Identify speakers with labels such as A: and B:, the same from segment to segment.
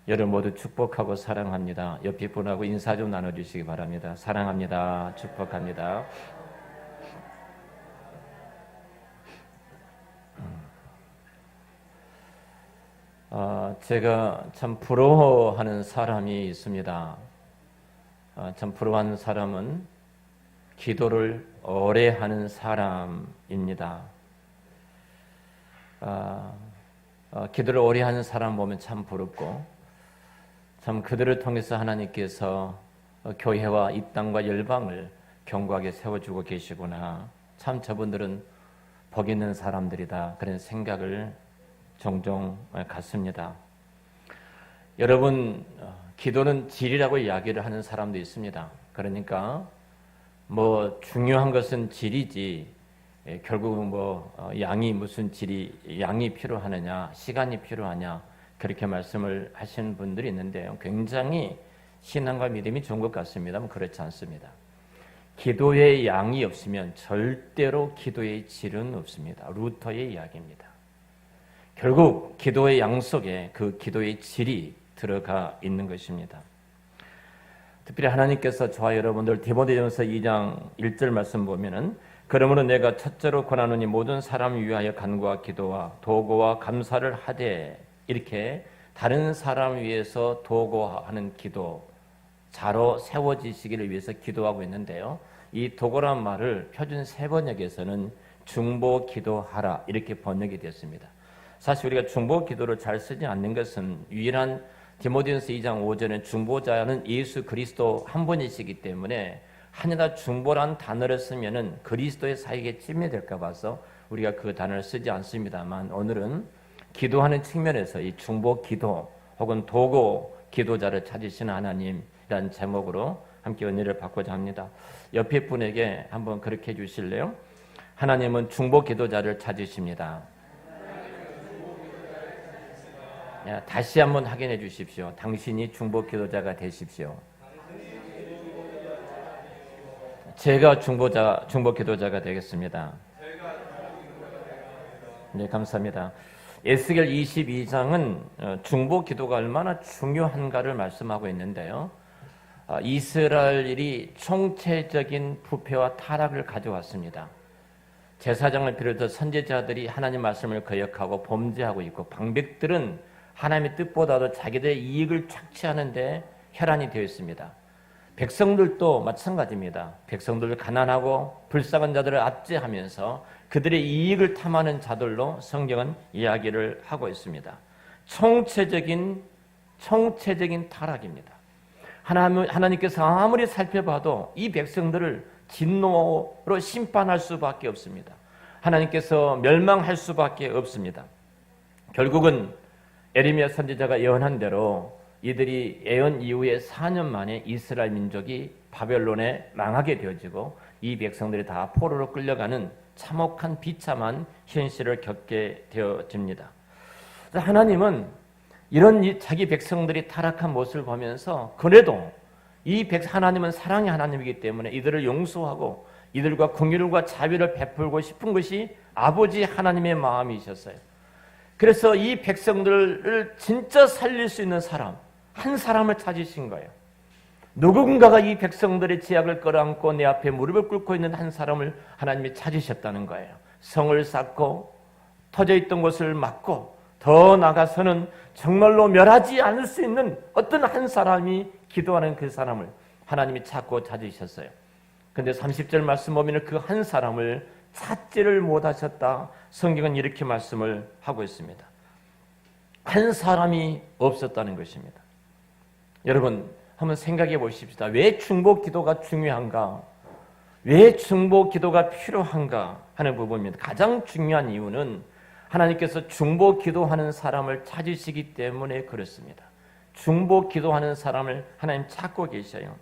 A: 여러분 모두 축복하고 사랑합니다. 옆에 분하고 인사 좀 나눠주시기 바랍니다. 사랑합니다. 축복합니다. 제가 참 부러워하는 사람이 있습니다. 참 부러워하는 사람은 기도를 오래 하는 사람입니다. 기도를 오래 하는 사람 보면 참 부럽고, 참 그들을 통해서 하나님께서 교회와 이 땅과 열방을 견고하게 세워주고 계시구나. 참 저분들은 복 있는 사람들이다. 그런 생각을 종종 갖습니다. 여러분, 기도는 질이라고 이야기를 하는 사람도 있습니다. 그러니까 뭐 중요한 것은 질이지, 결국은 양이 무슨 질이 양이 필요하느냐, 시간이 필요하냐, 그렇게 말씀을 하시는 분들이 있는데요. 굉장히 신앙과 믿음이 좋은 것 같습니다만 그렇지 않습니다. 기도의 양이 없으면 절대로 기도의 질은 없습니다. 루터의 이야기입니다. 결국 기도의 양 속에 그 기도의 질이 들어가 있는 것입니다. 특별히 하나님께서 저와 여러분들 디모데전서 2장 1절 말씀 보면은, 그러므로 내가 첫째로 권하노니 모든 사람을 위하여 간구와 기도와 도고와 감사를 하되, 이렇게 다른 사람을 위해서 도고하는 기도, 자로 세워지시기를 위해서 기도하고 있는데요. 이 도고란 말을 표준 세번역에서는 중보 기도하라 이렇게 번역이 됐습니다. 사실 우리가 중보 기도를 잘 쓰지 않는 것은 유일한 디모데전서 2장 5절에 중보자는 예수 그리스도 한 분이시기 때문에 한여다 중보란 단어를 쓰면은 그리스도의 사역에 침해될까 봐서 우리가 그 단어를 쓰지 않습니다만, 오늘은 기도하는 측면에서 이 중보 기도 혹은 도고 기도자를 찾으시는 하나님이라는 제목으로 함께 은혜를 받고자 합니다. 옆에 분에게 한번 그렇게 해주실래요? 하나님은 중보 기도자를 찾으십니다. 다시 한번 확인해 주십시오. 당신이 중보 기도자가 되십시오. 제가 중보 기도자가 되겠습니다. 네, 감사합니다. 에스겔 22장은 중보 기도가 얼마나 중요한가를 말씀하고 있는데요. 이스라엘이 총체적인 부패와 타락을 가져왔습니다. 제사장을 비롯해 선지자들이 하나님 말씀을 거역하고 범죄하고 있고, 방백들은 하나님의 뜻보다도 자기들의 이익을 착취하는데 혈안이 되어 있습니다. 백성들도 마찬가지입니다. 백성들 가난하고 불쌍한 자들을 압제하면서 그들의 이익을 탐하는 자들로 성경은 이야기를 하고 있습니다. 총체적인 타락입니다. 하나님께서 아무리 살펴봐도 이 백성들을 진노로 심판할 수밖에 없습니다. 하나님께서 멸망할 수밖에 없습니다. 결국은 에레미야 선지자가 예언한 대로 이들이 예언 이후에 4년 만에 이스라엘 민족이 바벨론에 망하게 되어지고, 이 백성들이 다 포로로 끌려가는 참혹한 비참한 현실을 겪게 되어집니다. 하나님은 이런 자기 백성들이 타락한 모습을 보면서, 그래도 하나님은 사랑의 하나님이기 때문에 이들을 용서하고 이들과 긍휼과 자비를 베풀고 싶은 것이 아버지 하나님의 마음이셨어요. 그래서 이 백성들을 진짜 살릴 수 있는 사람, 한 사람을 찾으신 거예요. 누군가가 이 백성들의 죄악을 끌어안고 내 앞에 무릎을 꿇고 있는 한 사람을 하나님이 찾으셨다는 거예요. 성을 쌓고 터져 있던 곳을 막고, 더 나아가서는 정말로 멸하지 않을 수 있는 어떤 한 사람이 기도하는 그 사람을 하나님이 찾고 찾으셨어요. 그런데 30절 말씀 보면 그 한 사람을 찾지를 못하셨다. 성경은 이렇게 말씀을 하고 있습니다. 한 사람이 없었다는 것입니다. 여러분, 한번 생각해 보십시다. 왜 중보 기도가 중요한가? 왜 중보 기도가 필요한가 하는 부분입니다. 가장 중요한 이유는 하나님께서 중보 기도하는 사람을 찾으시기 때문에 그렇습니다. 중보 기도하는 사람을 하나님 찾고 계셔요.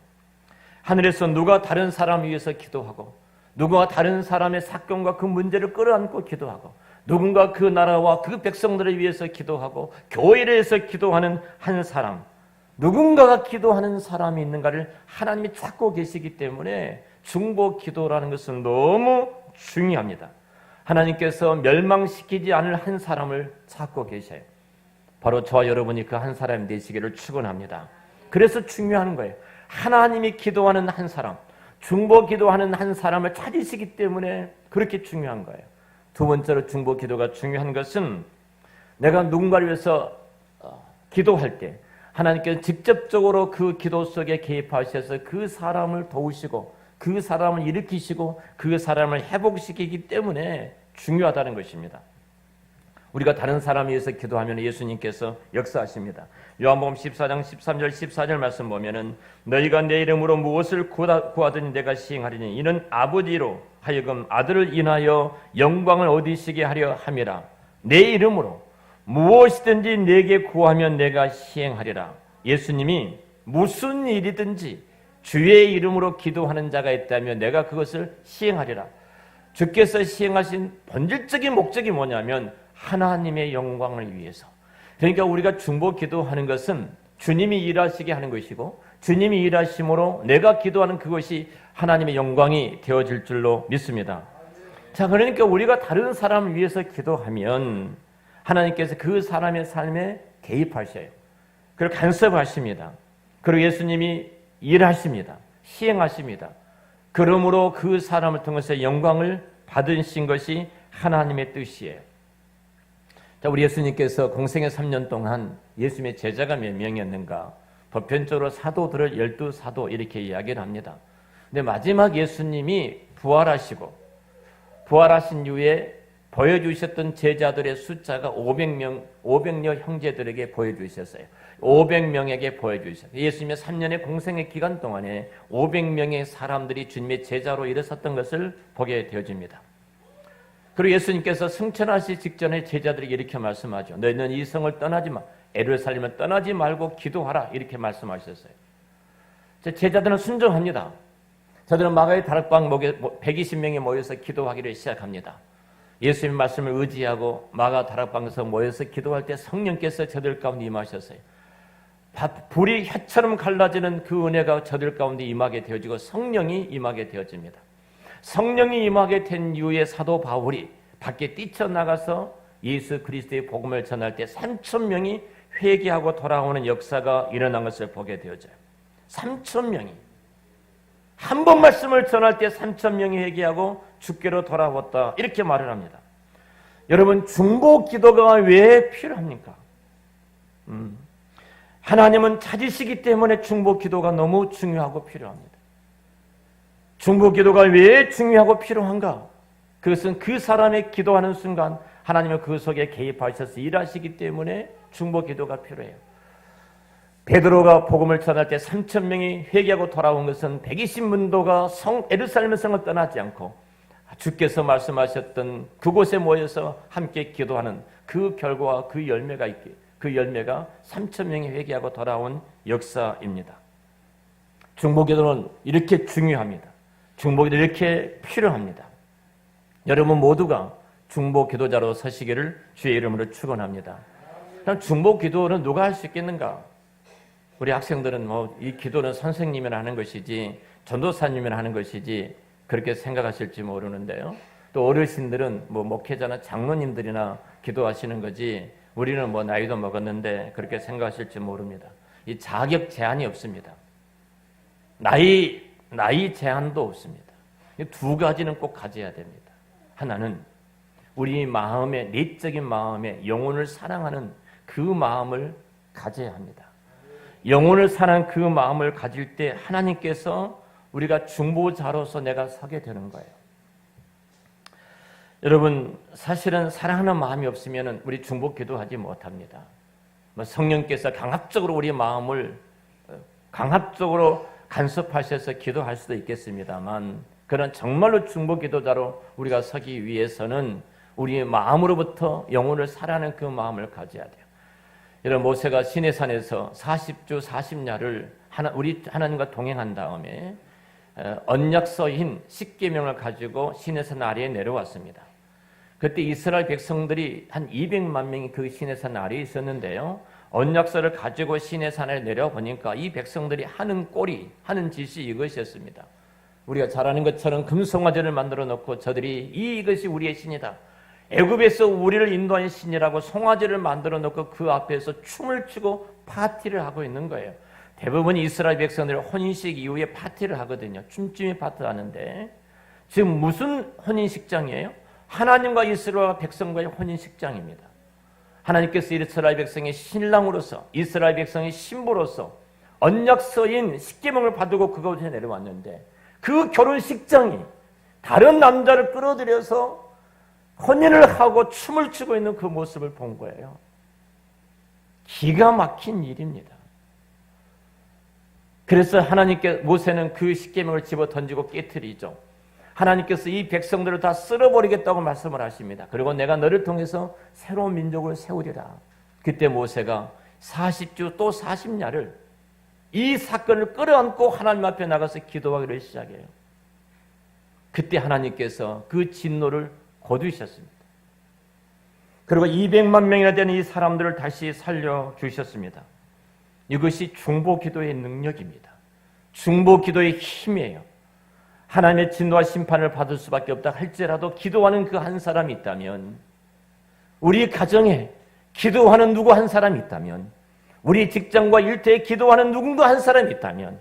A: 하늘에서 누가 다른 사람 위해서 기도하고, 누가 다른 사람의 사건과 그 문제를 끌어안고 기도하고, 누군가 그 나라와 그 백성들을 위해서 기도하고, 교회를 위해서 기도하는 한 사람, 누군가가 기도하는 사람이 있는가를 하나님이 찾고 계시기 때문에 중보 기도라는 것은 너무 중요합니다. 하나님께서 멸망시키지 않을 한 사람을 찾고 계셔요. 바로 저와 여러분이 그 한 사람이 되시기를 축원합니다. 그래서 중요한 거예요. 하나님이 기도하는 한 사람, 중보 기도하는 한 사람을 찾으시기 때문에 그렇게 중요한 거예요. 두 번째로 중보 기도가 중요한 것은 내가 누군가를 위해서 기도할 때 하나님께서 직접적으로 그 기도 속에 개입하셔서 그 사람을 도우시고 그 사람을 일으키시고 그 사람을 회복시키기 때문에 중요하다는 것입니다. 우리가 다른 사람을 위해서 기도하면 예수님께서 역사하십니다. 요한복음 14장 13절 14절 말씀 보면은 너희가 내 이름으로 무엇을 구하든지 내가 시행하리니 이는 아버지로 하여금 아들을 인하여 영광을 얻으시게 하려 함이라. 내 이름으로 무엇이든지 내게 구하면 내가 시행하리라. 예수님이 무슨 일이든지 주의 이름으로 기도하는 자가 있다면 내가 그것을 시행하리라. 주께서 시행하신 본질적인 목적이 뭐냐면 하나님의 영광을 위해서. 그러니까 우리가 중보 기도하는 것은 주님이 일하시게 하는 것이고 주님이 일하심으로 내가 기도하는 그것이 하나님의 영광이 되어질 줄로 믿습니다. 자, 그러니까 우리가 다른 사람을 위해서 기도하면 하나님께서 그 사람의 삶에 개입하셔요. 그리고 간섭하십니다. 그리고 예수님이 일하십니다. 시행하십니다. 그러므로 그 사람을 통해서 영광을 받으신 것이 하나님의 뜻이에요. 자, 우리 예수님께서 공생의 3년 동안 예수님의 제자가 몇 명이었는가? 보편적으로 사도들을 12사도 이렇게 이야기를 합니다. 근데 마지막 예수님이 부활하시고 부활하신 이후에 보여주셨던 제자들의 숫자가 500여 형제들에게 보여주셨어요. 500명에게 보여주셨어요. 예수님의 3년의 공생의 기간 동안에 500명의 사람들이 주님의 제자로 일어섰던 것을 보게 되어집니다. 그리고 예수님께서 승천하시기 직전에 제자들에게 이렇게 말씀하죠. 너희는 이 성을 떠나지 마. 예루살렘을 떠나지 말고 기도하라. 이렇게 말씀하셨어요. 제자들은 순종합니다. 저들은 마가의 다락방 목에 120명이 모여서 기도하기를 시작합니다. 예수님의 말씀을 의지하고 마가 다락방에서 모여서 기도할 때 성령께서 저들 가운데 임하셨어요. 불이 혀처럼 갈라지는 그 은혜가 저들 가운데 임하게 되어지고 성령이 임하게 되어집니다. 성령이 임하게 된 이후에 사도 바울이 밖에 뛰쳐나가서 예수 그리스도의 복음을 전할 때 3,000명이 회개하고 돌아오는 역사가 일어난 것을 보게 되어져요. 3,000명이 한 번 말씀을 전할 때 3,000명이 회개하고 주께로 돌아왔다 이렇게 말을 합니다. 여러분, 중보 기도가 왜 필요합니까? 하나님은 찾으시기 때문에 중보 기도가 너무 중요하고 필요합니다. 중보 기도가 왜 중요하고 필요한가? 그것은 그 사람의 기도하는 순간 하나님은 그 속에 개입하셔서 일하시기 때문에 중보 기도가 필요해요. 베드로가 복음을 전할 때 3,000명이 회개하고 돌아온 것은 120문도가 예루살렘 성을 떠나지 않고 주께서 말씀하셨던 그곳에 모여서 함께 기도하는 그 결과와 그 열매가 있기, 그 열매가 3,000명이 회개하고 돌아온 역사입니다. 중보기도는 이렇게 중요합니다. 중보기도 이렇게 필요합니다. 여러분 모두가 중보기도자로 서시기를 주의 이름으로 축원합니다. 그럼 중보기도는 누가 할 수 있겠는가? 우리 학생들은 이 기도는 선생님이 하는 것이지 전도사님이 하는 것이지 그렇게 생각하실지 모르는데요. 또 어르신들은 목회자나 장로님들이나 기도하시는 거지 우리는 나이도 먹었는데 그렇게 생각하실지 모릅니다. 이 자격 제한이 없습니다. 나이 제한도 없습니다. 이 두 가지는 꼭 가져야 됩니다. 하나는 우리 마음의 내적인 마음에 영혼을 사랑하는 그 마음을 가져야 합니다. 영혼을 사랑하는 그 마음을 가질 때 하나님께서 우리가 중보자로서 내가 서게 되는 거예요. 여러분, 사실은 사랑하는 마음이 없으면 우리 중보 기도하지 못합니다. 성령께서 강압적으로 우리 마음을 강압적으로 간섭하셔서 기도할 수도 있겠습니다만 그런 정말로 중보 기도자로 우리가 서기 위해서는 우리의 마음으로부터 영혼을 사랑하는 그 마음을 가져야 돼요. 여러분, 모세가 시내산에서 40주 40야를 우리 하나님과 동행한 다음에 언약서인 십계명을 가지고 시내산 아래에 내려왔습니다. 그때 이스라엘 백성들이 한 200만 명이 그 시내산 아래에 있었는데요. 언약서를 가지고 시내산에 내려보니까 이 백성들이 하는 짓이 이것이었습니다. 우리가 잘 아는 것처럼 금송아지를 만들어 놓고 저들이 이것이 우리의 신이다. 애굽에서 우리를 인도한 신이라고 송아지를 만들어 놓고 그 앞에서 춤을 추고 파티를 하고 있는 거예요. 대부분 이스라엘 백성들은 혼인식 이후에 파티를 하거든요. 춤춤이 파티 하는데 지금 무슨 혼인식장이에요? 하나님과 이스라엘 백성과의 혼인식장입니다. 하나님께서 이스라엘 백성의 신랑으로서 이스라엘 백성의 신부로서 언약서인 십계명을 받고 그곳에 내려왔는데 그 결혼식장이 다른 남자를 끌어들여서 혼인을 하고 춤을 추고 있는 그 모습을 본 거예요. 기가 막힌 일입니다. 그래서 모세는 그 십계명을 집어 던지고 깨트리죠. 하나님께서 이 백성들을 다 쓸어버리겠다고 말씀을 하십니다. 그리고 내가 너를 통해서 새로운 민족을 세우리라. 그때 모세가 40주 또 40야를 이 사건을 끌어안고 하나님 앞에 나가서 기도하기를 시작해요. 그때 하나님께서 그 진노를 거두셨습니다. 그리고 200만 명이나 되는 이 사람들을 다시 살려주셨습니다. 이것이 중보기도의 능력입니다. 중보기도의 힘이에요. 하나님의 진노와 심판을 받을 수밖에 없다 할지라도 기도하는 그 한 사람이 있다면, 우리 가정에 기도하는 누구 한 사람이 있다면, 우리 직장과 일터에 기도하는 누군가 한 사람이 있다면,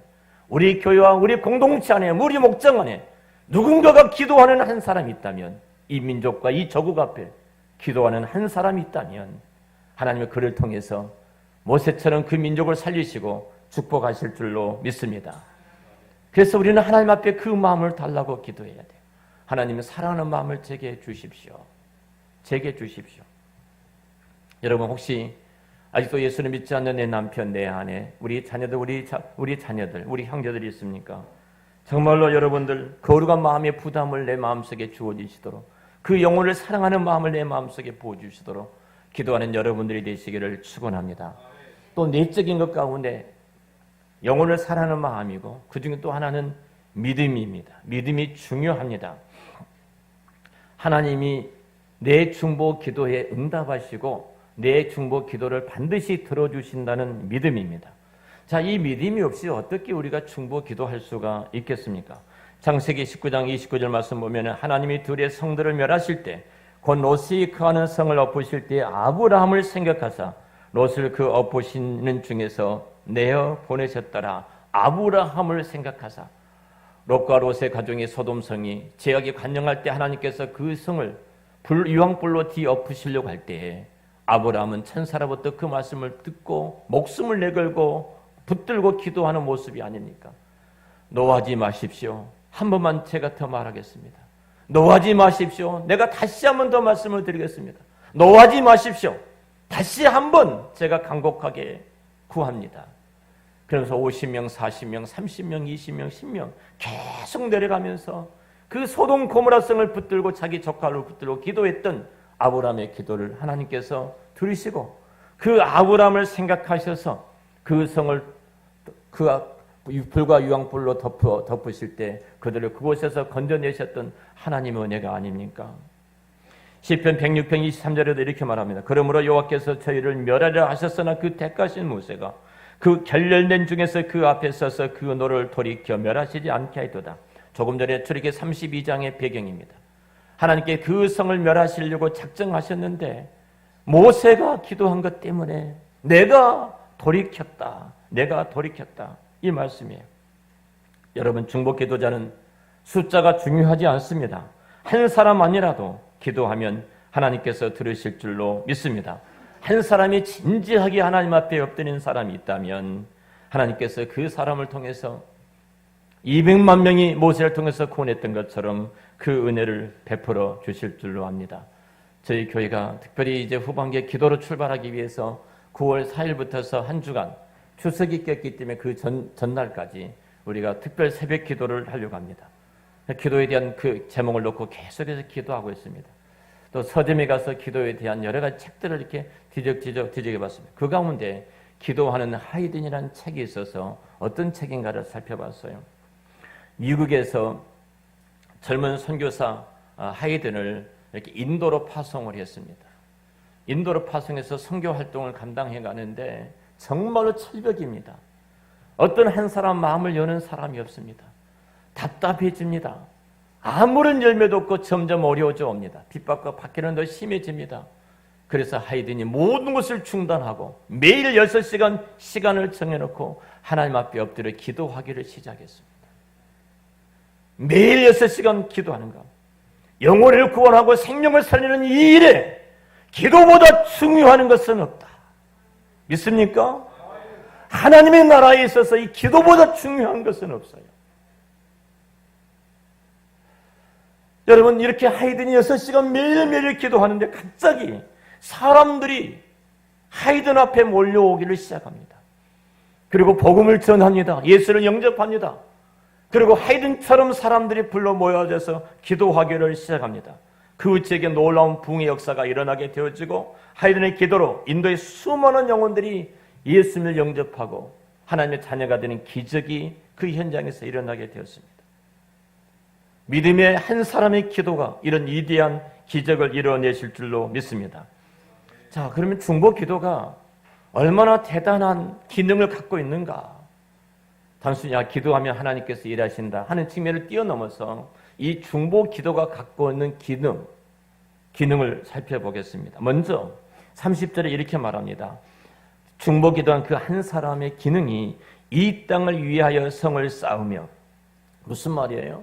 A: 우리 교회와 우리 공동체 안에, 우리 목장 안에 누군가가 기도하는 한 사람이 있다면, 이 민족과 이 저국 앞에 기도하는 한 사람이 있다면 하나님은 그를 통해서 모세처럼 그 민족을 살리시고 축복하실 줄로 믿습니다. 그래서 우리는 하나님 앞에 그 마음을 달라고 기도해야 돼요. 하나님은 사랑하는 마음을 제게 해 주십시오. 제게 주십시오. 여러분, 혹시 아직도 예수를 믿지 않는 내 남편, 내 아내, 우리 자녀들, 우리 자녀들, 우리 형제들이 있습니까? 정말로 여러분들 거룩한 마음의 부담을 내 마음속에 주어지시도록, 그 영혼을 사랑하는 마음을 내 마음속에 부어주시도록 기도하는 여러분들이 되시기를 축원합니다. 또 내적인 것 가운데 영혼을 사랑하는 마음이고, 그 중에 또 하나는 믿음입니다. 믿음이 중요합니다. 하나님이 내 중보 기도에 응답하시고 내 중보 기도를 반드시 들어주신다는 믿음입니다. 자, 이 믿음이 없이 어떻게 우리가 중보 기도할 수가 있겠습니까? 창세기 19장 29절 말씀 보면 하나님이 둘의 성들을 멸하실 때 곧 롯이 거하는 성을 엎으실 때 아브라함을 생각하사 롯을 그 엎으시는 중에서 내어 보내셨더라. 아브라함을 생각하사, 롯과 롯의 가정의 소돔성이 죄악이 관영할 때 하나님께서 그 성을 유황불로 뒤엎으시려고 할 때에 아브라함은 천사로부터 그 말씀을 듣고 목숨을 내걸고 붙들고 기도하는 모습이 아닙니까? 노하지 마십시오. 한 번만 제가 더 말하겠습니다. 노하지 마십시오. 내가 다시 한 번 더 말씀을 드리겠습니다. 노하지 마십시오. 다시 한 번 제가 간곡하게 구합니다. 그러면서 50명, 40명, 30명, 20명, 10명 계속 내려가면서 그 소돔 고모라 성을 붙들고 자기 젓갈로 붙들고 기도했던 아브라함의 기도를 하나님께서 들으시고 그 아브라함을 생각하셔서 그 성을 불과 유황불로 덮으실 때 그들을 그곳에서 건져내셨던 하나님의 은혜가 아닙니까? 시편 106편 23절에도 이렇게 말합니다. 그러므로 여호와께서 저희를 멸하려 하셨으나 그 택하신 모세가 그 결렬된 중에서 그 앞에 서서 그 노를 돌이켜 멸하시지 않게 하였도다. 조금 전에 출애굽기 32장의 배경입니다. 하나님께 그 성을 멸하시려고 작정하셨는데 모세가 기도한 것 때문에 내가 돌이켰다. 이 말씀이에요. 여러분, 중보 기도자는 숫자가 중요하지 않습니다. 한 사람 아니라도 기도하면 하나님께서 들으실 줄로 믿습니다. 한 사람이 진지하게 하나님 앞에 엎드린 사람이 있다면 하나님께서 그 사람을 통해서 200만 명이 모세를 통해서 구원했던 것처럼 그 은혜를 베풀어 주실 줄로 압니다. 저희 교회가 특별히 이제 후반기에 기도로 출발하기 위해서 9월 4일부터서 한 주간 추석이 꼈기 때문에 그 전날까지 우리가 특별 새벽 기도를 하려고 합니다. 기도에 대한 그 제목을 놓고 계속해서 기도하고 있습니다. 또 서점에 가서 기도에 대한 여러 가지 책들을 이렇게 뒤적여봤습니다. 그 가운데 기도하는 하이든이라는 책이 있어서 어떤 책인가를 살펴봤어요. 미국에서 젊은 선교사 하이든을 이렇게 인도로 파송을 했습니다. 인도로 파송해서 선교 활동을 감당해 가는데 정말로 철벽입니다. 어떤 한 사람 마음을 여는 사람이 없습니다. 답답해집니다. 아무런 열매도 없고 점점 어려워져 옵니다. 핍박과 박해는 더 심해집니다. 그래서 하이든이 모든 것을 중단하고 매일 6시간 시간을 정해놓고 하나님 앞에 엎드려 기도하기를 시작했습니다. 매일 6시간 기도하는 것. 영혼을 구원하고 생명을 살리는 이 일에 기도보다 중요한 것은 없다. 믿습니까? 하나님의 나라에 있어서 이 기도보다 중요한 것은 없어요. 여러분, 이렇게 하이든이 6시간 매일매일 기도하는데 갑자기 사람들이 하이든 앞에 몰려오기를 시작합니다. 그리고 복음을 전합니다. 예수를 영접합니다. 그리고 하이든처럼 사람들이 불러 모여져서 기도하기를 시작합니다. 그 지역에 놀라운 부흥의 역사가 일어나게 되어지고 하이든의 기도로 인도의 수많은 영혼들이 예수를 영접하고 하나님의 자녀가 되는 기적이 그 현장에서 일어나게 되었습니다. 믿음의 한 사람의 기도가 이런 위대한 기적을 이루어내실 줄로 믿습니다. 자, 그러면 중보 기도가 얼마나 대단한 기능을 갖고 있는가? 단순히 기도하면 하나님께서 일하신다 하는 측면을 뛰어넘어서 이 중보 기도가 갖고 있는 기능을 살펴보겠습니다. 먼저 30절에 이렇게 말합니다. 중보 기도한 그 한 사람의 기능이 이 땅을 위하여 성을 쌓으며, 무슨 말이에요?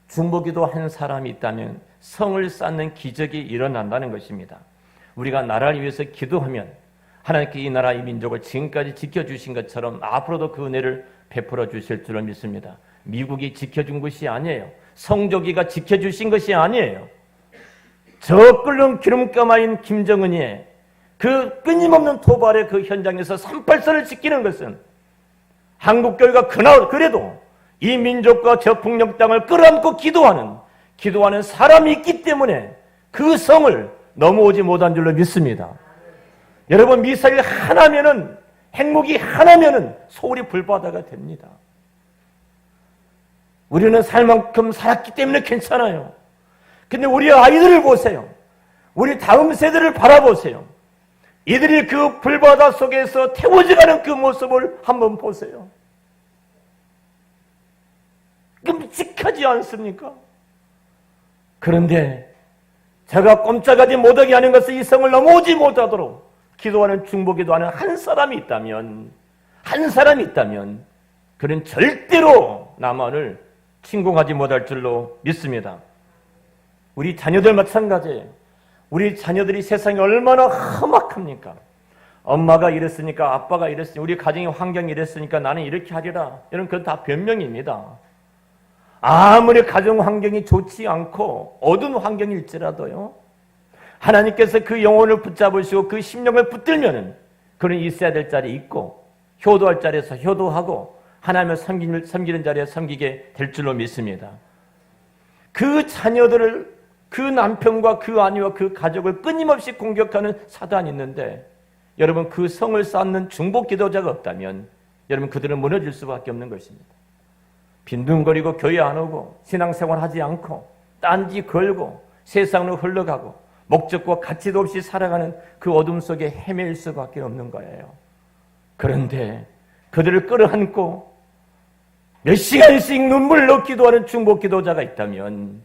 A: 중보 기도 한 사람이 있다면 성을 쌓는 기적이 일어난다는 것입니다. 우리가 나라를 위해서 기도하면 하나님께 이 나라, 이 민족을 지금까지 지켜주신 것처럼 앞으로도 그 은혜를 베풀어 주실 줄을 믿습니다. 미국이 지켜준 것이 아니에요. 성조기가 지켜주신 것이 아니에요. 저 끓는 기름가마인 김정은이 그 끊임없는 토발의 그 현장에서 38선을 지키는 것은 한국교회가 그래도 이 민족과 저 북녘 땅을 끌어안고 기도하는 사람이 있기 때문에 그 성을 넘어오지 못한 줄로 믿습니다. 여러분, 미사일 하나면은, 핵무기 하나면은 소울이 불바다가 됩니다. 우리는 살 만큼 살았기 때문에 괜찮아요. 근데 우리 아이들을 보세요. 우리 다음 세대를 바라보세요. 이들이 그 불바다 속에서 태워져가는 그 모습을 한번 보세요. 끔찍하지 않습니까? 그런데 제가 꼼짝하지 못하게 하는 것은 이 성을 넘어오지 못하도록 기도하는 중보기도하는 한 사람이 있다면 그는 절대로 남한을 침공하지 못할 줄로 믿습니다. 우리 자녀들 마찬가지예요. 우리 자녀들이 세상이 얼마나 험악합니까? 엄마가 이랬으니까, 아빠가 이랬으니까, 우리 가정의 환경이 이랬으니까 나는 이렇게 하리라. 이런 건 다 변명입니다. 아무리 가정 환경이 좋지 않고 어두운 환경일지라도요, 하나님께서 그 영혼을 붙잡으시고 그 심령을 붙들면은 그는 있어야 될 자리에 있고, 효도할 자리에서 효도하고, 하나님을 섬기는 자리에 섬기게 될 줄로 믿습니다. 그 자녀들을, 그 남편과 그 아내와 그 가족을 끊임없이 공격하는 사단이 있는데, 여러분, 그 성을 쌓는 중보 기도자가 없다면 여러분, 그들은 무너질 수밖에 없는 것입니다. 빈둥거리고 교회 안 오고 신앙생활 하지 않고 딴지 걸고 세상으로 흘러가고 목적과 가치도 없이 살아가는 그 어둠 속에 헤맬 수밖에 없는 거예요. 그런데 그들을 끌어안고 몇 시간씩 눈물로 기도하는 중보 기도자가 있다면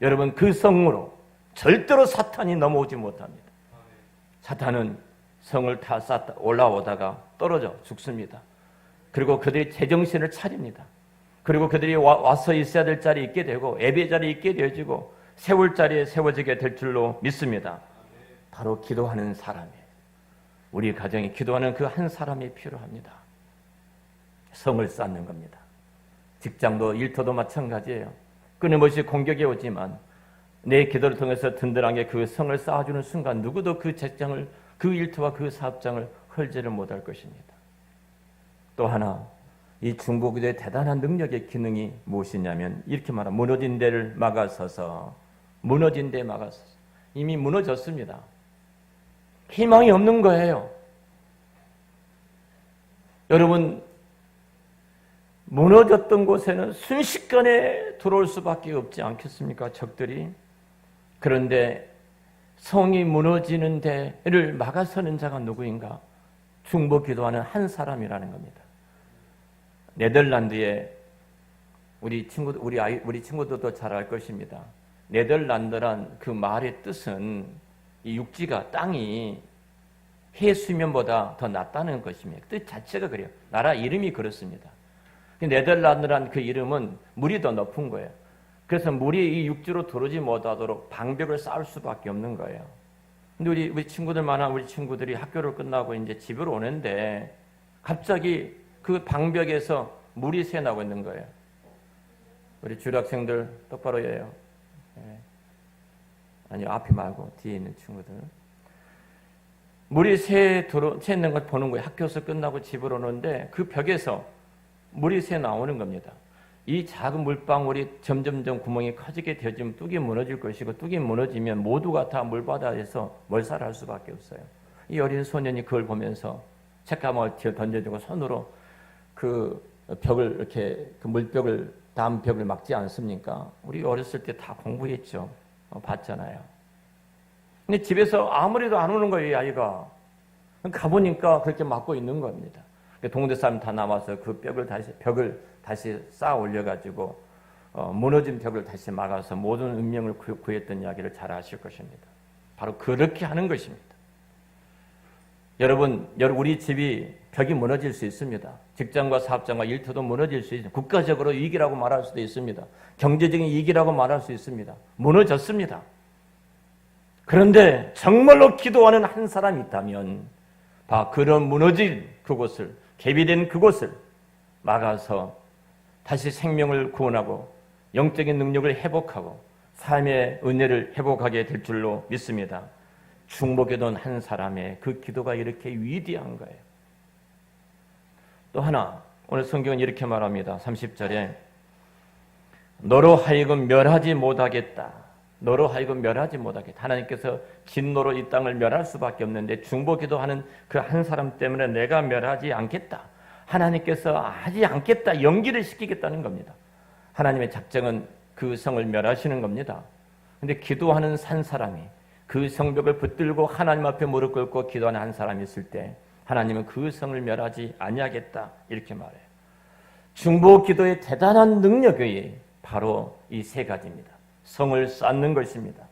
A: 여러분, 그 성으로 절대로 사탄이 넘어오지 못합니다. 사탄은 성을 다 쌓다 올라오다가 떨어져 죽습니다. 그리고 그들이 제정신을 차립니다. 그리고 그들이 와서 있어야 될 자리에 있게 되고 예배 자리에 있게 되어지고 세울 자리에 세워지게 될 줄로 믿습니다. 바로 기도하는 사람이에요. 우리 가정에 기도하는 그 한 사람이 필요합니다. 성을 쌓는 겁니다. 직장도 일터도 마찬가지예요. 끊임없이 공격이 오지만 내 기도를 통해서 든든하게 그 성을 쌓아주는 순간 누구도 그 직장을, 그 일터와 그 사업장을 헐지를 못할 것입니다. 또 하나, 이 중보기도의 대단한 능력의 기능이 무엇이냐면 이렇게 말합니다. 무너진 데를 막아서서, 무너진 데 막아서서. 이미 무너졌습니다. 희망이 없는 거예요. 여러분, 무너졌던 곳에는 순식간에 들어올 수밖에 없지 않겠습니까? 적들이. 그런데 성이 무너지는 데를 막아서는 자가 누구인가? 중보기도하는 한 사람이라는 겁니다. 네덜란드의 우리 친구들도 잘 알 것입니다. 네덜란드란 그 말의 뜻은 이 육지가 땅이 해 수면보다 더 낮다는 것입니다. 뜻 자체가 그래요. 나라 이름이 그렇습니다. 네덜란드란 그 이름은 물이 더 높은 거예요. 그래서 물이 이 육지로 들어오지 못하도록 방벽을 쌓을 수밖에 없는 거예요. 근데 우리 친구들이 학교를 끝나고 이제 집으로 오는데 갑자기 그 방벽에서 물이 새나고 있는 거예요. 우리 주일학생들 똑바로 해요. 아니요, 앞에 말고 뒤에 있는 친구들. 물이 새는 걸 보는 거예요. 학교에서 끝나고 집으로 오는데 그 벽에서 물이 새 나오는 겁니다. 이 작은 물방울이 점점점 구멍이 커지게 되어지면 뚝이 무너질 것이고, 뚝이 무너지면 모두가 다 물바다에서 몰살할 수밖에 없어요. 이 어린 소년이 그걸 보면서 책가방을 던져주고 손으로 그 벽을 이렇게 그 물벽을 다음 벽을 막지 않습니까? 우리 어렸을 때 다 공부했죠. 봤잖아요. 근데 집에서 아무래도 안 오는 거예요, 이 아이가. 가보니까 그렇게 막고 있는 겁니다. 동네 사람 다 나와서 그 벽을 다시 쌓아 올려가지고 무너진 벽을 다시 막아서 모든 운명을 구했던 이야기를 잘 아실 것입니다. 바로 그렇게 하는 것입니다. 여러분, 우리 집이 벽이 무너질 수 있습니다. 직장과 사업장과 일터도 무너질 수 있습니다. 국가적으로 위기라고 말할 수도 있습니다. 경제적인 위기라고 말할 수 있습니다. 무너졌습니다. 그런데 정말로 기도하는 한 사람이 있다면 그런 무너진 그곳을, 개비된 그곳을 막아서 다시 생명을 구원하고 영적인 능력을 회복하고 삶의 은혜를 회복하게 될 줄로 믿습니다. 중보기도한 한 사람의 그 기도가 이렇게 위대한 거예요. 또 하나, 오늘 성경은 이렇게 말합니다. 30절에 너로 하여금 멸하지 못하겠다. 너로 하여금 멸하지 못하겠다. 하나님께서 진노로 이 땅을 멸할 수밖에 없는데 중보기도하는 그 한 사람 때문에 내가 멸하지 않겠다. 하나님께서 하지 않겠다. 연기를 시키겠다는 겁니다. 하나님의 작정은 그 성을 멸하시는 겁니다. 그런데 기도하는 한 사람이 그 성벽을 붙들고 하나님 앞에 무릎 꿇고 기도하는 한 사람이 있을 때 하나님은 그 성을 멸하지 아니하겠다 이렇게 말해요. 중보 기도의 대단한 능력이 바로 이 세 가지입니다. 성을 쌓는 것입니다.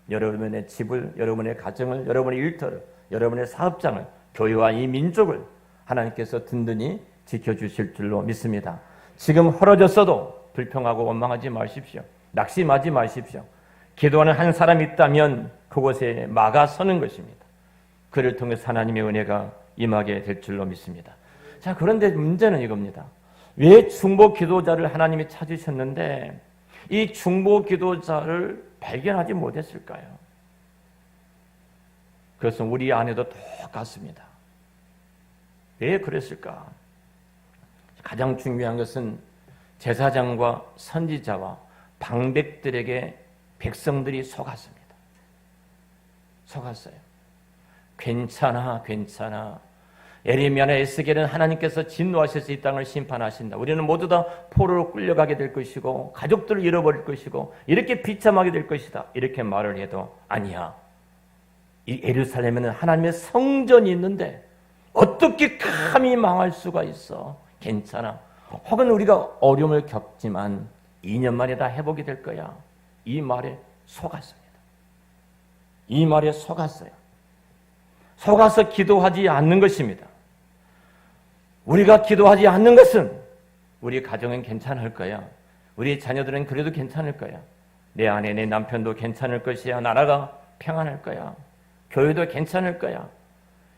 A: 여러분의 집을, 여러분의 가정을, 여러분의 일터를, 여러분의 사업장을, 교회와 이 민족을 하나님께서 든든히 지켜주실 줄로 믿습니다. 지금 헐어졌어도 불평하고 원망하지 마십시오. 낙심하지 마십시오. 기도하는 한 사람이 있다면 그곳에 막아서는 것입니다. 그를 통해서 하나님의 은혜가 임하게 될 줄로 믿습니다. 자, 그런데 문제는 이겁니다. 왜 중보 기도자를 하나님이 찾으셨는데 이 중보 기도자를 발견하지 못했을까요? 그것은 우리 안에도 똑같습니다. 왜 그랬을까? 가장 중요한 것은 제사장과 선지자와 방백들에게 백성들이 속았습니다. 속았어요. 괜찮아. 에레미야나 에스겔은 하나님께서 진노하셔서 이 땅을 심판하신다. 우리는 모두 다 포로로 끌려가게 될 것이고 가족들을 잃어버릴 것이고 이렇게 비참하게 될 것이다. 이렇게 말을 해도 아니야. 이 예루살렘에는 하나님의 성전이 있는데 어떻게 감히 망할 수가 있어. 괜찮아. 혹은 우리가 어려움을 겪지만 2년 만에 다 회복이 될 거야. 이 말에 속았습니다. 이 말에 속았어요. 속아서 기도하지 않는 것입니다. 우리가 기도하지 않는 것은 우리 가정은 괜찮을 거야. 우리 자녀들은 그래도 괜찮을 거야. 내 아내, 내 남편도 괜찮을 것이야. 나라가 평안할 거야. 교회도 괜찮을 거야.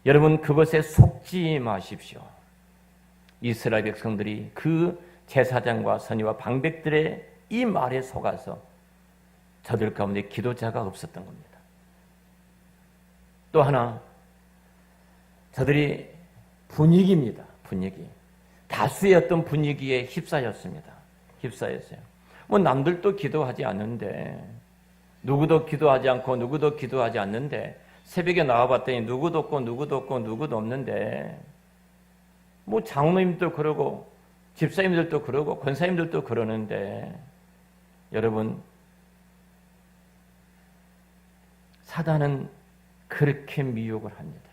A: 여러분, 그것에 속지 마십시오. 이스라엘 백성들이 그 제사장과 선지와 방백들의 이 말에 속아서 저들 가운데 기도자가 없었던 겁니다. 또 하나, 저들이 분위기입니다. 분위기. 다수의 어떤 분위기에 휩싸였습니다. 휩싸였어요. 남들도 기도하지 않는데, 누구도 기도하지 않고 누구도 기도하지 않는데, 새벽에 나와봤더니 누구도 없고 누구도 없고 누구도 없는데, 장로님도 그러고 집사님들도 그러고 권사님들도 그러는데, 여러분, 사단은 그렇게 미혹을 합니다.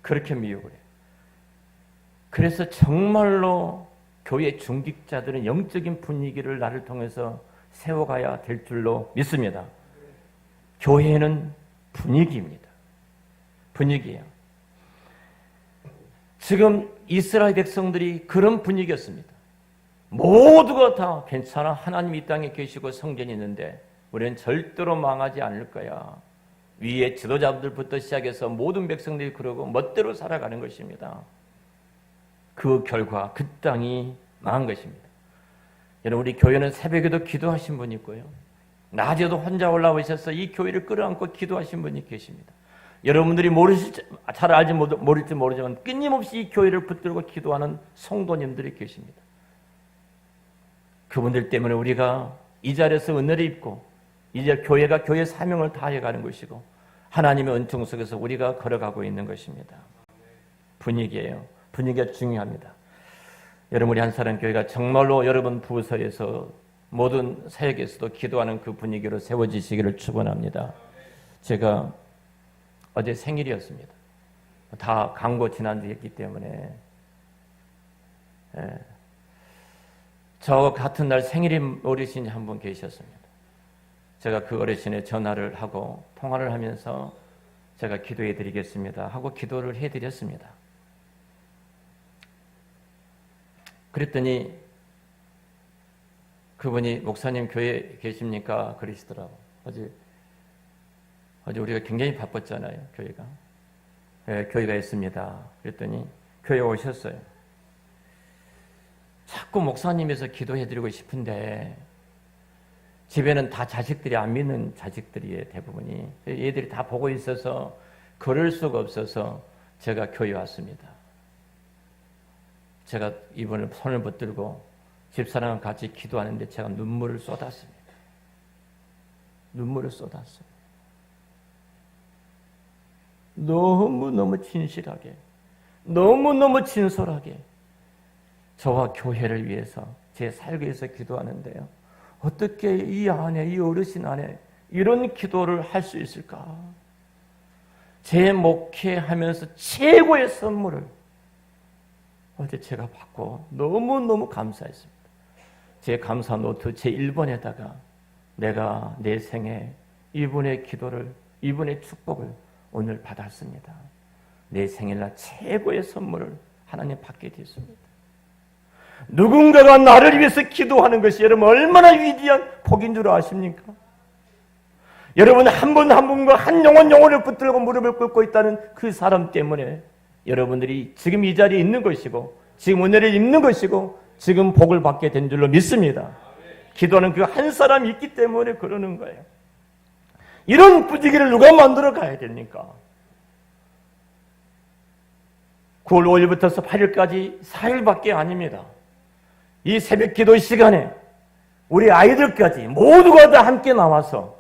A: 그렇게 미혹을 해요. 그래서 정말로 교회 중직자들은 영적인 분위기를 나를 통해서 세워가야 될 줄로 믿습니다. 교회는 분위기입니다. 분위기예요. 지금 이스라엘 백성들이 그런 분위기였습니다. 모두가 다 괜찮아. 하나님 이 땅에 계시고 성전이 있는데 우리는 절대로 망하지 않을 거야. 위에 지도자들부터 시작해서 모든 백성들이 그러고 멋대로 살아가는 것입니다. 그 결과 그 땅이 망한 것입니다. 여러분, 우리 교회는 새벽에도 기도하신 분이 있고요. 낮에도 혼자 올라오셔서 이 교회를 끌어안고 기도하신 분이 계십니다. 여러분들이 잘 알지 모를지 모르지만 끊임없이 이 교회를 붙들고 기도하는 성도님들이 계십니다. 그분들 때문에 우리가 이 자리에서 은혜를 입고 이제 교회가 교회 사명을 다해가는 것이고 하나님의 은총 속에서 우리가 걸어가고 있는 것입니다. 분위기예요. 분위기가 중요합니다. 여러분, 우리 한사람교회가 정말로 여러분 부서에서 모든 사역에서도 기도하는 그 분위기로 세워지시기를 축원합니다. 제가 어제 생일이었습니다. 다 강고 지난주에 했기 때문에 저 같은 날 생일인 어르신이 한 분 계셨습니다. 제가 그 어르신의 전화를 하고 통화를 하면서 제가 기도해 드리겠습니다 하고 기도를 해드렸습니다. 그랬더니 그분이 목사님 교회에 계십니까? 그러시더라고. 어제 우리가 굉장히 바빴잖아요. 교회가. 네, 교회가 있습니다. 그랬더니 교회에 오셨어요. 자꾸 목사님에서 기도해드리고 싶은데 집에는 다 자식들이 안 믿는 자식들이에요. 대부분이. 얘들이 다 보고 있어서 그럴 수가 없어서 제가 교회에 왔습니다. 제가 이분을 손을 붙들고 집사람과 같이 기도하는데 제가 눈물을 쏟았습니다. 눈물을 쏟았어요. 너무너무 진실하게, 너무너무 진솔하게 저와 교회를 위해서 제 살기 위해서 기도하는데요. 어떻게 이 안에, 이 어르신 안에 이런 기도를 할 수 있을까? 제 목회하면서 최고의 선물을 어제 제가 받고 너무너무 감사했습니다. 제 감사 노트 제 1번에다가 내가 내 생에 이분의 기도를, 이분의 축복을 오늘 받았습니다. 내 생일날 최고의 선물을 하나님 받게 됐습니다. 누군가가 나를 위해서 기도하는 것이 여러분 얼마나 위대한 복인 줄 아십니까? 여러분 한 분 한 분과 한 영혼을 붙들고 무릎을 꿇고 있다는 그 사람 때문에 여러분들이 지금 이 자리에 있는 것이고 지금 은혜를 입는 것이고 지금 복을 받게 된 줄로 믿습니다. 기도하는 그 한 사람이 있기 때문에 그러는 거예요. 이런 분위기를 누가 만들어 가야 됩니까? 9월 5일부터 8일까지 4일밖에 아닙니다. 이 새벽 기도 시간에 우리 아이들까지 모두가 다 함께 나와서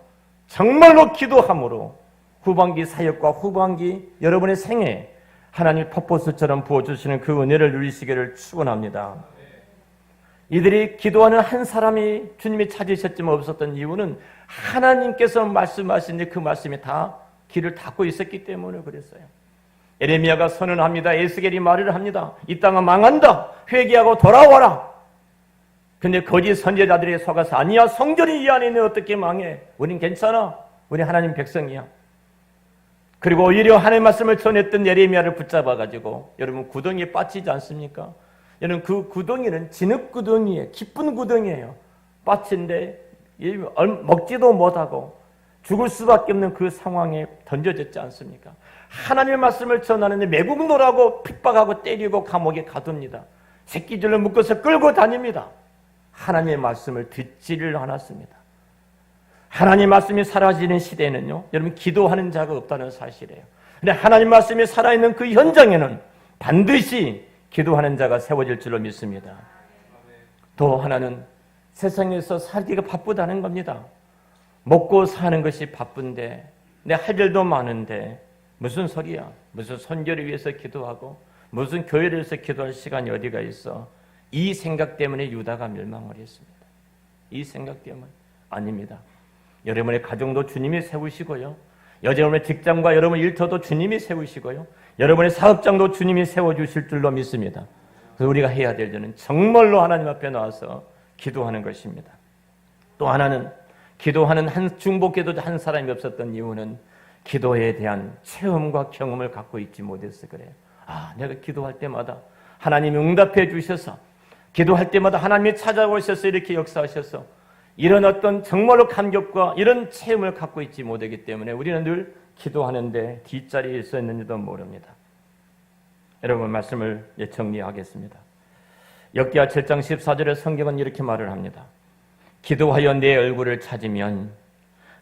A: 정말로 기도함으로 후반기 사역과 후반기 여러분의 생에 하나님 퍽포수처럼 부어주시는 그 은혜를 누리시기를 축원합니다. 이들이 기도하는 한 사람이 주님이 찾으셨지만 없었던 이유는 하나님께서 말씀하신 그 말씀이 다 길을 닫고 있었기 때문에 그랬어요. 에레미야가 선언합니다. 에스겔이 말을 합니다. 이 땅은 망한다. 회개하고 돌아와라. 근데 거짓 선지자들이 속아서 아니야, 성전이 이 안에 있는 어떻게 망해? 우린 괜찮아. 우리 하나님 백성이야. 그리고 오히려 하나님의 말씀을 전했던 예레미야를 붙잡아가지고 여러분 구덩이에 빠지지 않습니까? 여러분 그 구덩이는 진흙 구덩이에요. 깊은 구덩이에요. 빠친데 먹지도 못하고 죽을 수밖에 없는 그 상황에 던져졌지 않습니까? 하나님의 말씀을 전하는데 매국노라고 핍박하고 때리고 감옥에 가둡니다. 새끼줄로 묶어서 끌고 다닙니다. 하나님의 말씀을 듣지를 않았습니다. 하나님 말씀이 사라지는 시대에는요, 여러분 기도하는 자가 없다는 사실이에요. 근데 하나님 말씀이 살아있는 그 현장에는 반드시 기도하는 자가 세워질 줄로 믿습니다. 또 하나는 세상에서 살기가 바쁘다는 겁니다. 먹고 사는 것이 바쁜데 내 할 일도 많은데 무슨 소리야? 무슨 선교를 위해서 기도하고 무슨 교회를 위해서 기도할 시간이 어디가 있어? 이 생각 때문에 유다가 멸망을 했습니다. 이 생각 때문에 아닙니다. 여러분의 가정도 주님이 세우시고요. 여러분의 직장과 여러분의 일터도 주님이 세우시고요. 여러분의 사업장도 주님이 세워주실 줄로 믿습니다. 그래서 우리가 해야 될 일은 정말로 하나님 앞에 나와서 기도하는 것입니다. 또 하나는 기도하는 중보기도 한 사람이 없었던 이유는 기도에 대한 체험과 경험을 갖고 있지 못해서 그래요. 내가 기도할 때마다 하나님이 응답해 주셔서, 기도할 때마다 하나님이 찾아오셔서 이렇게 역사하셔서 이런 어떤 정말로 감격과 이런 체험을 갖고 있지 못하기 때문에 우리는 늘 기도하는데 뒷자리에 있었는지도 모릅니다. 여러분, 말씀을 정리하겠습니다. 욥기야 7장 14절에 성경은 이렇게 말을 합니다. 기도하여 내 얼굴을 찾으면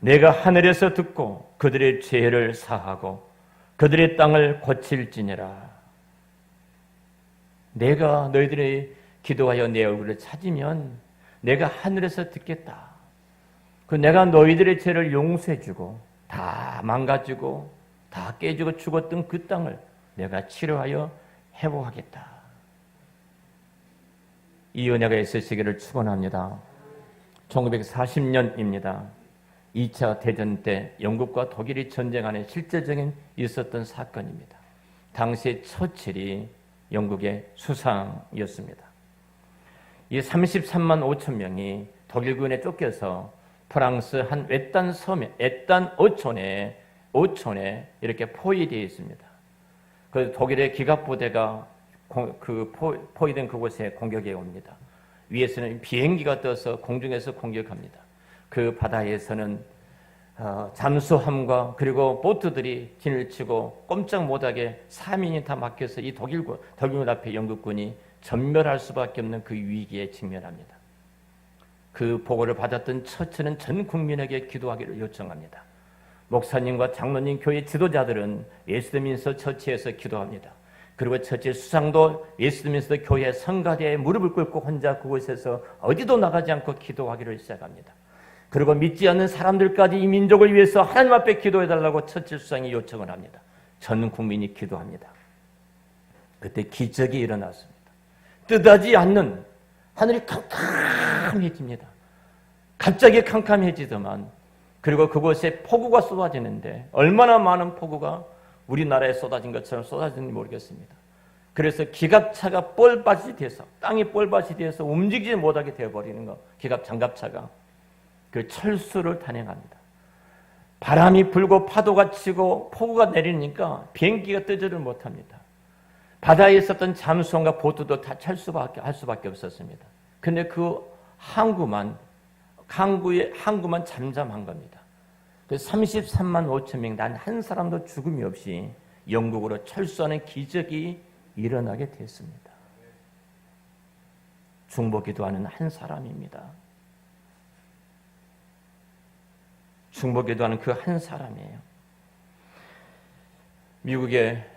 A: 내가 하늘에서 듣고 그들의 죄를 사하고 그들의 땅을 고칠지니라. 내가 너희들이 기도하여 내 얼굴을 찾으면 내가 하늘에서 듣겠다. 내가 너희들의 죄를 용서해주고 다 망가지고 다 깨지고 죽었던 그 땅을 내가 치료하여 회복하겠다. 이 은혜가 있으시기를 축원합니다. 1940년입니다. 2차 대전 때 영국과 독일이 전쟁하는 실제적인 있었던 사건입니다. 당시 처칠이 영국의 수상이었습니다. 이 33만 5천 명이 독일군에 쫓겨서 프랑스 한 외딴 섬에, 외딴 오촌에 이렇게 포위되어 있습니다. 그래서 독일의 기갑부대가 포위된 그곳에 공격해 옵니다. 위에서는 비행기가 떠서 공중에서 공격합니다. 그 바다에서는 잠수함과 그리고 보트들이 진을 치고 꼼짝 못하게 3인이 다 막혀서 이 독일군 앞에 영국군이 전멸할 수밖에 없는 그 위기에 직면합니다. 그 보고를 받았던 처치는 전 국민에게 기도하기를 요청합니다. 목사님과 장로님, 교회 지도자들은 웨스트민스터 처치에서 기도합니다. 그리고 처치 수상도 웨스트민스터 교회 성가대에 무릎을 꿇고 혼자 그곳에서 어디도 나가지 않고 기도하기를 시작합니다. 그리고 믿지 않는 사람들까지 이 민족을 위해서 하나님 앞에 기도해달라고 처치 수상이 요청을 합니다. 전 국민이 기도합니다. 그때 기적이 일어났습니다. 뜻하지 않는 하늘이 캄캄해집니다. 갑자기 캄캄해지더만, 그리고 그곳에 폭우가 쏟아지는데 얼마나 많은 폭우가 우리나라에 쏟아진 것처럼 쏟아지는지 모르겠습니다. 그래서 기갑차가 뻘밭이 돼서, 땅이 뻘밭이 돼서 움직이지 못하게 되어버리는 거, 기갑 장갑차가 그 철수를 단행합니다. 바람이 불고 파도가 치고 폭우가 내리니까 비행기가 뜨지를 못합니다. 바다에 있었던 잠수함과 보트도 다 할 수밖에 없었습니다. 근데 그 항구만 잠잠한 겁니다. 33만 5천 명, 단 한 사람도 죽음이 없이 영국으로 철수하는 기적이 일어나게 됐습니다. 중보기도하는 한 사람입니다. 중보기도하는 그 한 사람이에요. 미국의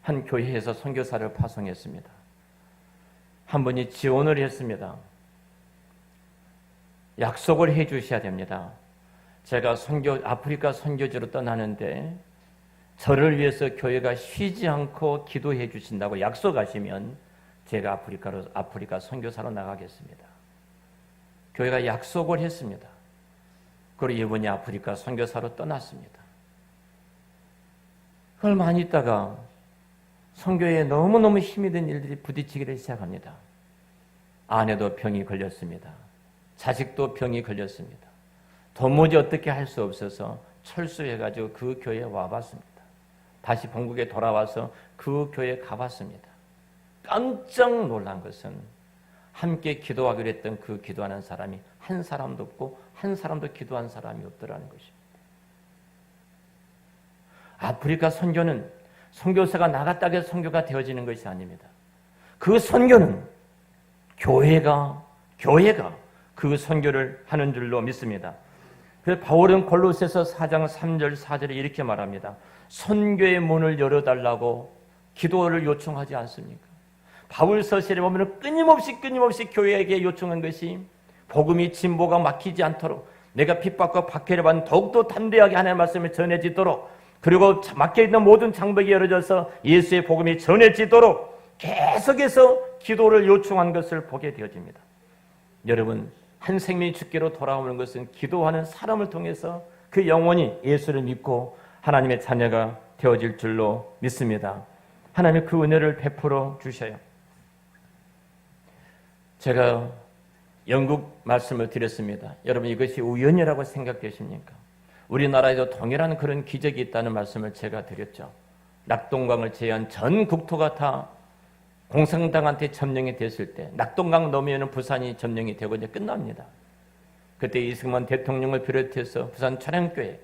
A: 한 교회에서 선교사를 파송했습니다. 한 분이 지원을 했습니다. 약속을 해 주셔야 됩니다. 제가 아프리카 선교지로 떠나는데 저를 위해서 교회가 쉬지 않고 기도해 주신다고 약속하시면 제가 아프리카 선교사로 나가겠습니다. 교회가 약속을 했습니다. 그리고 이분이 아프리카 선교사로 떠났습니다. 얼마 안 있다가 선교에 너무너무 힘이 든 일들이 부딪히기를 시작합니다. 아내도 병이 걸렸습니다. 자식도 병이 걸렸습니다. 도무지 어떻게 할 수 없어서 철수해가지고 그 교회에 와봤습니다. 다시 본국에 돌아와서 그 교회에 가봤습니다. 깜짝 놀란 것은 함께 기도하기로 했던 그 기도하는 사람이 한 사람도 없고 한 사람도 기도한 사람이 없더라는 것입니다. 아프리카 선교는 선교사가 나갔다 해서 선교가 되어지는 것이 아닙니다. 그 선교는 교회가 그 선교를 하는 줄로 믿습니다. 그래서 바울은 골로새서 4장 3절 4절에 이렇게 말합니다. 선교의 문을 열어달라고 기도를 요청하지 않습니까? 바울 서신에 보면 끊임없이 교회에게 요청한 것이 복음이 진보가 막히지 않도록, 내가 핍박과 박해를 받는 더욱더 담대하게 하나님의 말씀을 전해지도록, 그리고 막혀있는 모든 장벽이 열어져서 예수의 복음이 전해지도록 계속해서 기도를 요청한 것을 보게 되어집니다. 여러분, 한 생명이 주께로 돌아오는 것은 기도하는 사람을 통해서 그 영혼이 예수를 믿고 하나님의 자녀가 되어질 줄로 믿습니다. 하나님이 그 은혜를 베풀어 주셔요. 제가 영국 말씀을 드렸습니다. 여러분 이것이 우연이라고 생각되십니까? 우리나라에도 동일한 그런 기적이 있다는 말씀을 제가 드렸죠. 낙동강을 제외한 전 국토가 다 공산당한테 점령이 됐을 때 낙동강 넘으면 부산이 점령이 되고 이제 끝납니다. 그때 이승만 대통령을 비롯해서 부산 찬양교회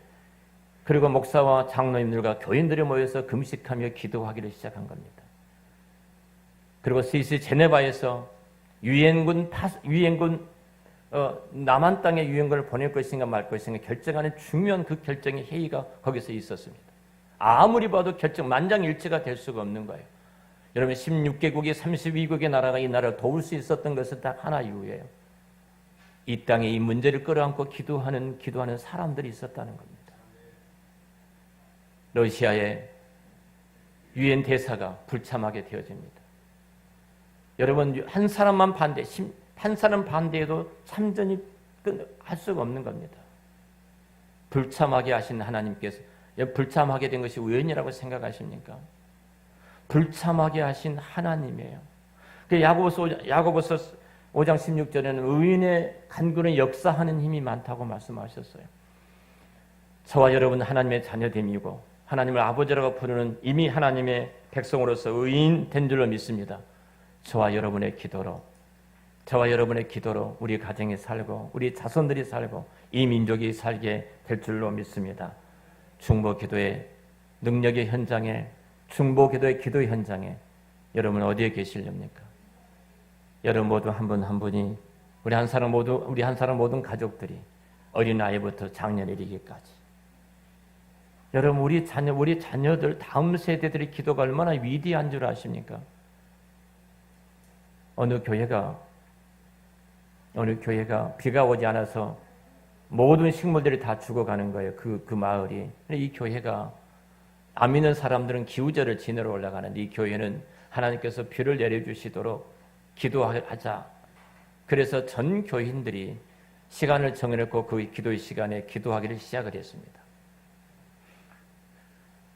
A: 그리고 목사와 장로님들과 교인들이 모여서 금식하며 기도하기를 시작한 겁니다. 그리고 스위스 제네바에서 유엔군 남한 땅에 유엔군을 보낼 것인가 말 것인가 결정하는 중요한 그 결정의 회의가 거기서 있었습니다. 아무리 봐도 결정 만장일치가 될 수가 없는 거예요. 여러분 16개국이 32국의 나라가 이 나라를 도울 수 있었던 것은 딱 하나 이유예요. 이 땅에 이 문제를 끌어안고 기도하는 사람들이 있었다는 겁니다. 러시아의 유엔 대사가 불참하게 되어집니다. 여러분 한 사람만 한 사람 반대해도 참전이 할 수가 없는 겁니다. 불참하게 하신 하나님께서 불참하게 된 것이 우연이라고 생각하십니까? 불참하게 하신 하나님이에요. 야고보서 5장 16절에는 의인의 간구는 역사하는 힘이 많다고 말씀하셨어요. 저와 여러분 하나님의 자녀됨이고 하나님을 아버지라고 부르는 이미 하나님의 백성으로서 의인 된 줄로 믿습니다. 저와 여러분의 기도로 우리 가정이 살고 우리 자손들이 살고 이 민족이 살게 될 줄로 믿습니다. 중보기도의 능력의 현장에 중보기도의 기도 현장에 여러분 어디에 계시렵니까? 여러분 모두 한 분 한 분이 우리 한 사람 모든 가족들이 어린 아이부터 장년에 이르기까지 여러분 우리 자녀들 다음 세대들의 기도가 얼마나 위대한 줄 아십니까? 어느 교회가 비가 오지 않아서 모든 식물들이 다 죽어가는 거예요. 그 마을이. 이 교회가 안 믿는 사람들은 기우제를 지내러 올라가는데 이 교회는 하나님께서 비를 내려주시도록 기도하자. 그래서 전 교인들이 시간을 정해놓고 그 기도의 시간에 기도하기를 시작을 했습니다.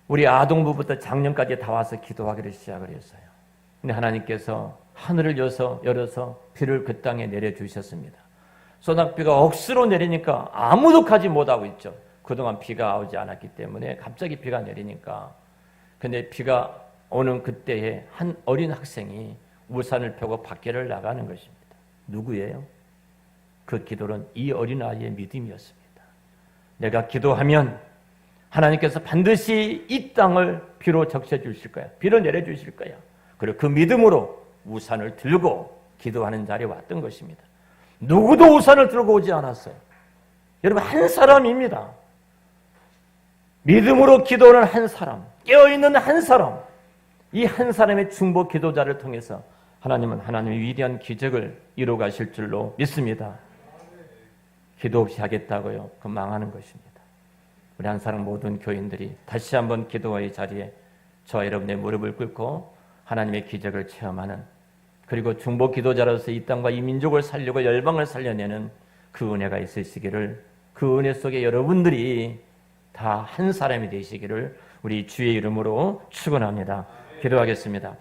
A: 우리 아동부부터 장년까지 다 와서 기도하기를 시작을 했어요. 근데 하나님께서 하늘을 열어서 비를 그 땅에 내려주셨습니다. 소낙비가 억수로 내리니까 아무도 가지 못하고 있죠. 그동안 비가 오지 않았기 때문에 갑자기 비가 내리니까. 근데 비가 오는 그때에 한 어린 학생이 우산을 펴고 밖에를 나가는 것입니다. 누구예요? 그 기도는 이 어린아이의 믿음이었습니다. 내가 기도하면 하나님께서 반드시 이 땅을 비로 적셔주실 거야. 비를 내려주실 거야. 그리고 그 믿음으로 우산을 들고 기도하는 자리에 왔던 것입니다. 누구도 우산을 들고 오지 않았어요. 여러분 한 사람입니다. 믿음으로 기도하는 한 사람, 깨어있는 한 사람, 이 한 사람의 중보 기도자를 통해서 하나님은 하나님의 위대한 기적을 이루어 가실 줄로 믿습니다. 기도 없이 하겠다고요? 그건 망하는 것입니다. 우리 한 사람 모든 교인들이 다시 한번 기도의 자리에 저와 여러분의 무릎을 꿇고 하나님의 기적을 체험하는 그리고 중보 기도자로서 이 땅과 이 민족을 살리고 열방을 살려내는 그 은혜가 있으시기를 그 은혜 속에 여러분들이 다 한 사람이 되시기를 우리 주의 이름으로 축원합니다. 기도하겠습니다.